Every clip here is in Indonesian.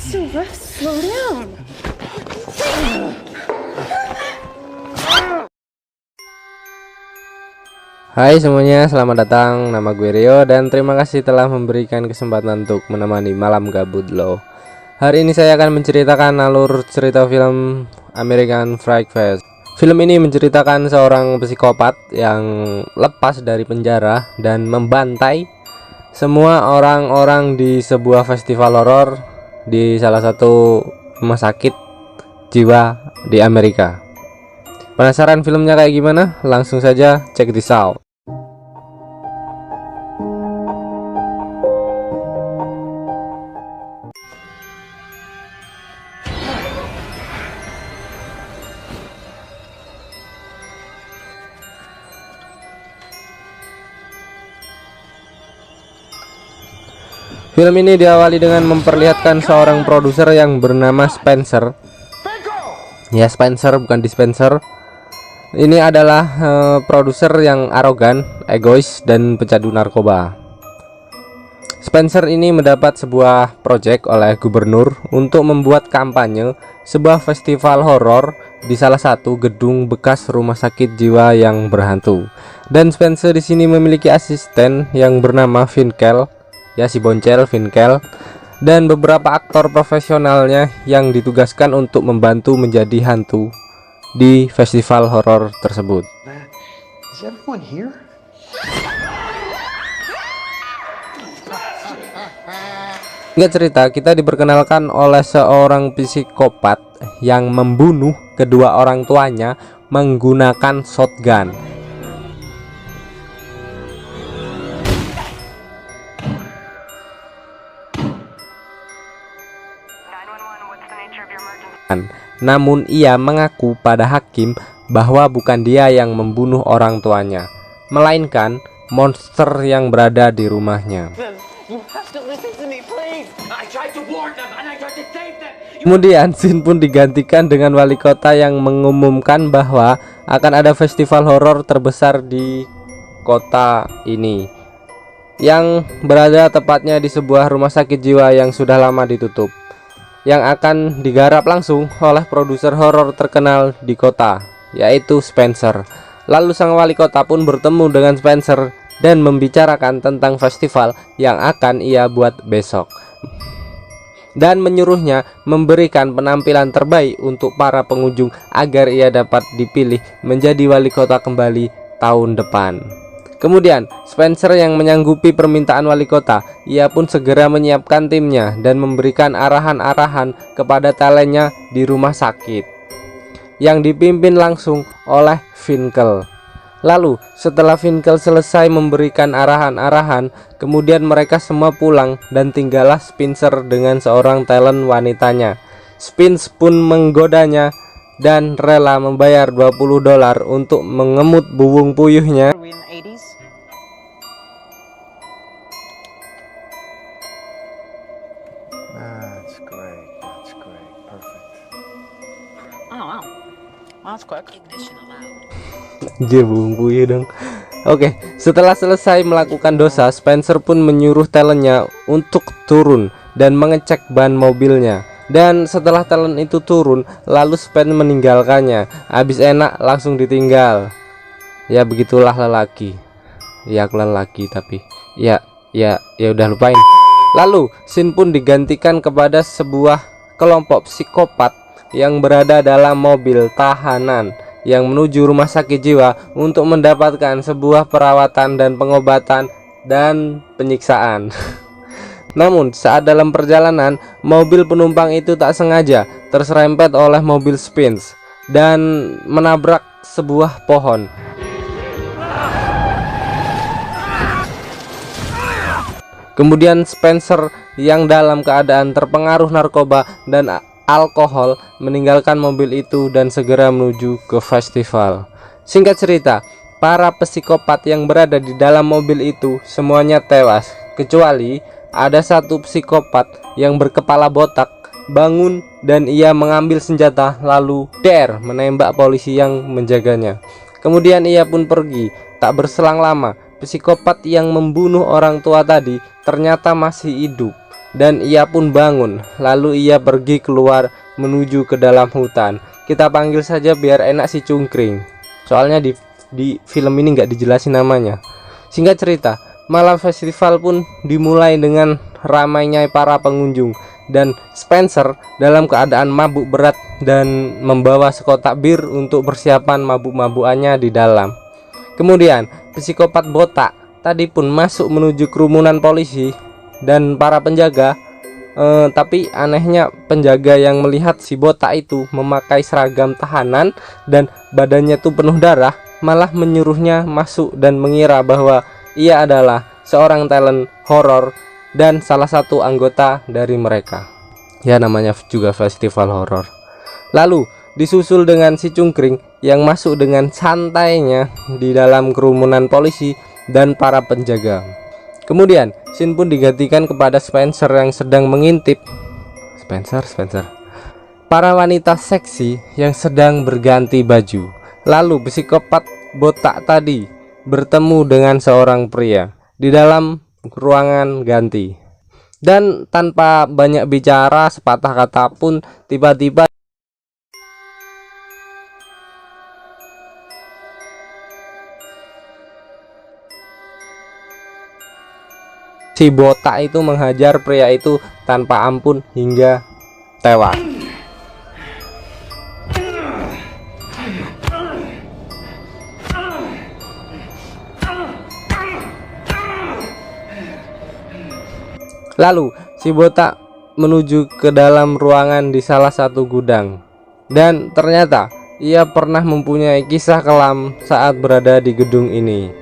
so rough. Slow down. Hai semuanya, selamat datang. Nama gue Rio dan terima kasih telah memberikan kesempatan untuk menemani malam gabut lo. Hari ini saya akan menceritakan alur cerita film American Fright Fest. Film ini menceritakan seorang psikopat yang lepas dari penjara dan membantai semua orang-orang di sebuah festival horor di salah satu rumah sakit jiwa di Amerika. Penasaran filmnya kayak gimana? Langsung saja check this out. Film ini diawali dengan memperlihatkan seorang produser yang bernama Spencer. Ya, Spencer bukan dispenser. Ini adalah produser yang arogan, egois, dan pecandu narkoba. Spencer ini mendapat sebuah proyek oleh gubernur untuk membuat kampanye sebuah festival horor di salah satu gedung bekas rumah sakit jiwa yang berhantu. Dan Spencer di sini memiliki asisten yang bernama Finkel. Ya, si Boncel Finkel, dan beberapa aktor profesionalnya yang ditugaskan untuk membantu menjadi hantu di festival horor tersebut. Nggak cerita, kita diperkenalkan oleh seorang psikopat yang membunuh kedua orang tuanya menggunakan shotgun. Namun ia mengaku pada hakim bahwa bukan dia yang membunuh orang tuanya, melainkan monster yang berada di rumahnya. Kemudian scene pun digantikan dengan wali kota yang mengumumkan bahwa akan ada festival horor terbesar di kota ini, yang berada tepatnya di sebuah rumah sakit jiwa yang sudah lama ditutup, yang akan digarap langsung oleh produser horor terkenal di kota, yaitu Spencer. Lalu sang wali kota pun bertemu dengan Spencer dan membicarakan tentang festival yang akan ia buat besok, dan menyuruhnya memberikan penampilan terbaik untuk para pengunjung agar ia dapat dipilih menjadi wali kota kembali tahun depan. Kemudian Spencer yang menyanggupi permintaan wali kota, ia pun segera menyiapkan timnya dan memberikan arahan-arahan kepada talentnya di rumah sakit yang dipimpin langsung oleh Finkel. Lalu setelah Finkel selesai memberikan arahan-arahan, kemudian mereka semua pulang dan tinggallah Spencer dengan seorang talent wanitanya. Spence pun menggodanya dan rela membayar $20 untuk mengemut bubung puyuhnya. Dia bubung puyuh dong. Oke, setelah selesai melakukan dosa, Spencer pun menyuruh talentnya untuk turun dan mengecek ban mobilnya. Dan setelah talent itu turun, lalu Spencer meninggalkannya. Habis enak langsung ditinggal. Ya begitulah lelaki. Ya aku lelaki tapi ya udah lupain. Lalu scene pun digantikan kepada sebuah kelompok psikopat yang berada dalam mobil tahanan yang menuju rumah sakit jiwa untuk mendapatkan sebuah perawatan dan pengobatan dan penyiksaan. Namun saat dalam perjalanan, mobil penumpang itu tak sengaja terserempet oleh mobil Spence dan menabrak sebuah pohon. Kemudian Spencer yang dalam keadaan terpengaruh narkoba dan alkohol meninggalkan mobil itu dan segera menuju ke festival. Singkat cerita, para psikopat yang berada di dalam mobil itu semuanya tewas, kecuali ada satu psikopat yang berkepala botak bangun dan ia mengambil senjata lalu menembak polisi yang menjaganya. Kemudian ia pun pergi. Tak berselang lama, psikopat yang membunuh orang tua tadi ternyata masih hidup dan ia pun bangun. Lalu ia pergi keluar menuju ke dalam hutan. Kita panggil saja biar enak si Cungkring. Soalnya di film ini nggak dijelasin namanya. Singkat cerita, malam festival pun dimulai dengan ramainya para pengunjung, dan Spencer dalam keadaan mabuk berat dan membawa sekotak bir untuk persiapan mabuk-mabukannya di dalam. Kemudian psikopat botak tadi pun masuk menuju kerumunan polisi dan para penjaga. Tapi anehnya penjaga yang melihat si botak itu memakai seragam tahanan dan badannya tuh penuh darah, malah menyuruhnya masuk dan mengira bahwa ia adalah seorang talent horor dan salah satu anggota dari mereka. Ya, namanya juga festival horor. Lalu disusul dengan si Cungkring yang masuk dengan santainya di dalam kerumunan polisi dan para penjaga. Kemudian scene pun digantikan kepada Spencer yang sedang mengintip Spencer para wanita seksi yang sedang berganti baju. Lalu psikopat botak tadi bertemu dengan seorang pria di dalam ruangan ganti, dan tanpa banyak bicara sepatah kata pun tiba-tiba si botak itu menghajar pria itu tanpa ampun hingga tewas. Lalu si botak menuju ke dalam ruangan di salah satu gudang, dan ternyata ia pernah mempunyai kisah kelam saat berada di gedung ini.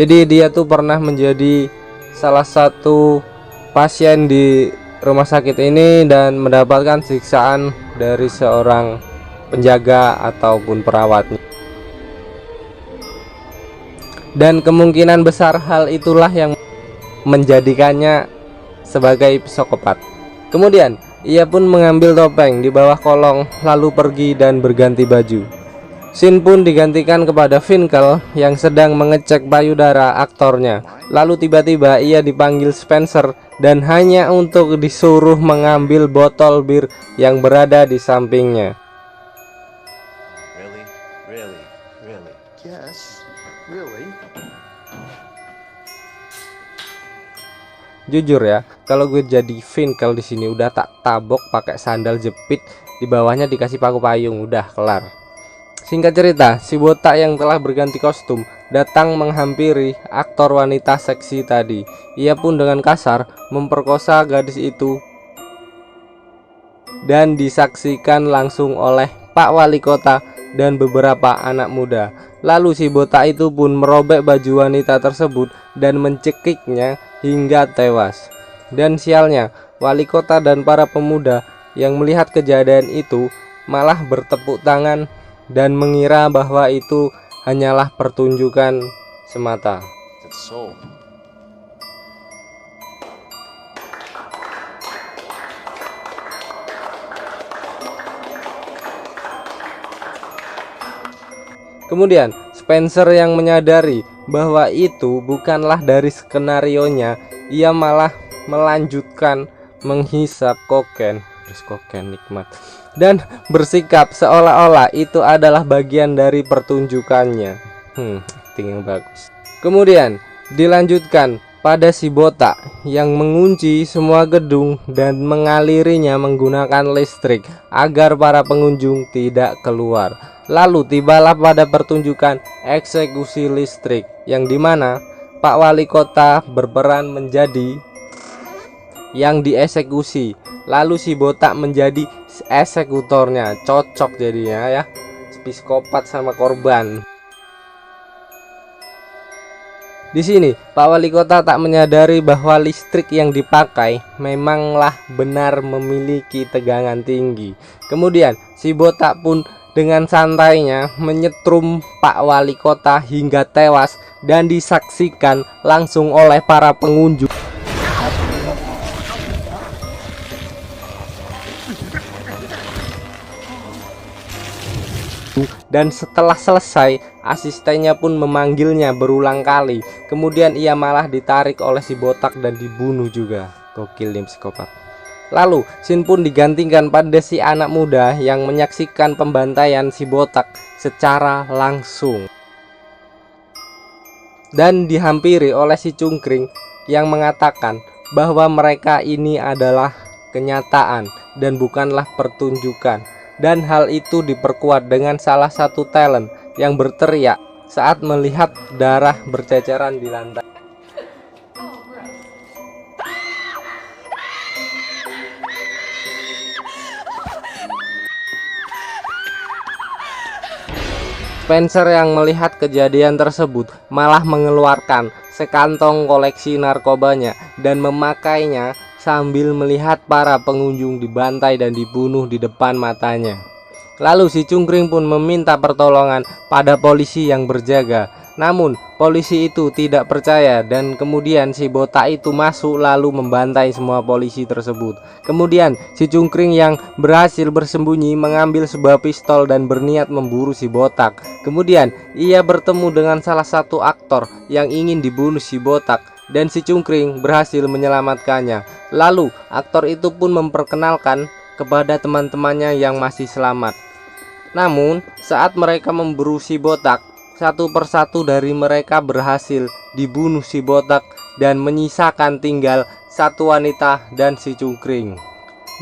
Jadi dia tuh pernah menjadi salah satu pasien di rumah sakit ini dan mendapatkan siksaan dari seorang penjaga ataupun perawatnya. Dan kemungkinan besar hal itulah yang menjadikannya sebagai psikopat. Kemudian ia pun mengambil topeng di bawah kolong lalu pergi dan berganti baju. Scene pun digantikan kepada Finkel yang sedang mengecek payudara aktornya. Lalu tiba-tiba ia dipanggil Spencer dan hanya untuk disuruh mengambil botol bir yang berada di sampingnya. Really? Yes, really. Jujur ya, kalau gue jadi Finkel di sini udah tak tabok pakai sandal jepit, di bawahnya dikasih paku payung, udah kelar. Singkat cerita, si botak yang telah berganti kostum datang menghampiri aktor wanita seksi tadi. Ia pun dengan kasar memperkosa gadis itu dan disaksikan langsung oleh Pak Wali Kota dan beberapa anak muda. Lalu si botak itu pun merobek baju wanita tersebut dan mencekiknya hingga tewas. Dan sialnya, Wali Kota dan para pemuda yang melihat kejadian itu malah bertepuk tangan dan mengira bahwa itu hanyalah pertunjukan semata. Kemudian Spencer yang menyadari bahwa itu bukanlah dari skenarionya, ia malah melanjutkan menghisap kokain nikmat dan bersikap seolah-olah itu adalah bagian dari pertunjukannya. Acting yang bagus. Kemudian dilanjutkan pada si botak yang mengunci semua gedung dan mengalirinya menggunakan listrik agar para pengunjung tidak keluar. Lalu tibalah pada pertunjukan eksekusi listrik yang dimana Pak Wali Kota berperan menjadi yang dieksekusi. Lalu si botak menjadi eksekutornya, cocok jadinya ya, psikopat sama korban. Di sini Pak Wali Kota tak menyadari bahwa listrik yang dipakai memanglah benar memiliki tegangan tinggi. Kemudian si botak pun dengan santainya menyetrum Pak Wali Kota hingga tewas dan disaksikan langsung oleh para pengunjung. Dan setelah selesai, asistennya pun memanggilnya berulang kali. Kemudian ia malah ditarik oleh si botak dan dibunuh juga. Gokil nih psikopat. Lalu scene pun digantikan pada si anak muda yang menyaksikan pembantaian si botak secara langsung dan dihampiri oleh si cungkring yang mengatakan bahwa mereka ini adalah kenyataan dan bukanlah pertunjukan, dan hal itu diperkuat dengan salah satu talent yang berteriak saat melihat darah berceceran di lantai. Spencer yang melihat kejadian tersebut malah mengeluarkan sekantong koleksi narkobanya dan memakainya sambil melihat para pengunjung dibantai dan dibunuh di depan matanya. Lalu si cungkring pun meminta pertolongan pada polisi yang berjaga. Namun polisi itu tidak percaya dan kemudian si botak itu masuk lalu membantai semua polisi tersebut. Kemudian si cungkring yang berhasil bersembunyi mengambil sebuah pistol dan berniat memburu si botak. Kemudian ia bertemu dengan salah satu aktor yang ingin dibunuh si botak dan si cungkring berhasil menyelamatkannya. Lalu aktor itu pun memperkenalkan kepada teman-temannya yang masih selamat. Namun saat mereka memburu si botak, satu persatu dari mereka berhasil dibunuh si botak dan menyisakan tinggal satu wanita dan si cungkring.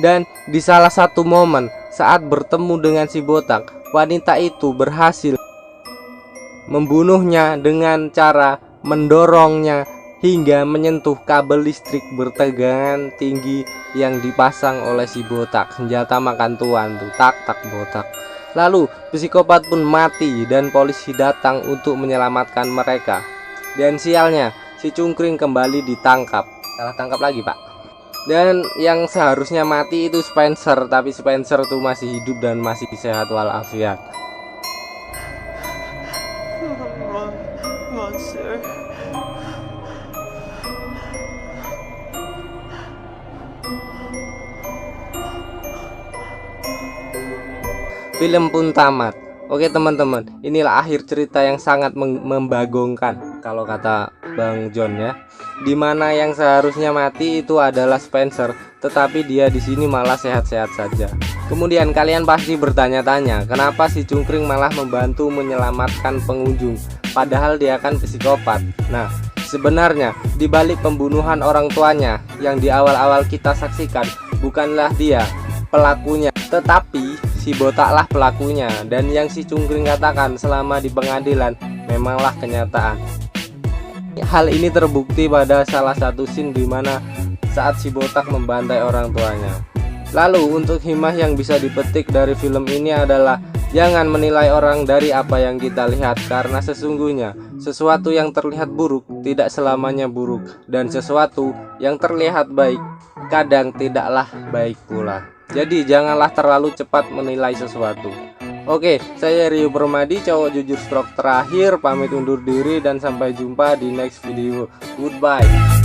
Dan di salah satu momen saat bertemu dengan si botak, wanita itu berhasil membunuhnya dengan cara mendorongnya hingga menyentuh kabel listrik bertegangan tinggi yang dipasang oleh si botak. Senjata makan tuan tuh, tak botak. Lalu psikopat pun mati dan polisi datang untuk menyelamatkan mereka. Dan sialnya si cungkring kembali ditangkap. Salah tangkap lagi pak. Dan yang seharusnya mati itu Spencer, tapi Spencer tuh masih hidup dan masih sehat walafiat. Monster. Film pun tamat. Oke teman-teman, inilah akhir cerita yang sangat membagongkan kalau kata Bang John ya. Dimana yang seharusnya mati itu adalah Spencer, tetapi dia di sini malah sehat-sehat saja. Kemudian kalian pasti bertanya-tanya, kenapa si cungkring malah membantu menyelamatkan pengunjung, padahal dia kan psikopat. Nah, sebenarnya di balik pembunuhan orang tuanya yang di awal-awal kita saksikan bukanlah dia pelakunya, tetapi si botaklah pelakunya. Dan yang si cungkring katakan selama di pengadilan memanglah kenyataan. Hal ini terbukti pada salah satu scene di mana saat si botak membantai orang tuanya. Lalu untuk hikmah yang bisa dipetik dari film ini adalah jangan menilai orang dari apa yang kita lihat, karena sesungguhnya sesuatu yang terlihat buruk tidak selamanya buruk, dan sesuatu yang terlihat baik kadang tidaklah baik pula. Jadi janganlah terlalu cepat menilai sesuatu. Oke, saya Rio Permadi, cowok jujur stroke terakhir, pamit undur diri dan sampai jumpa di next video. Goodbye.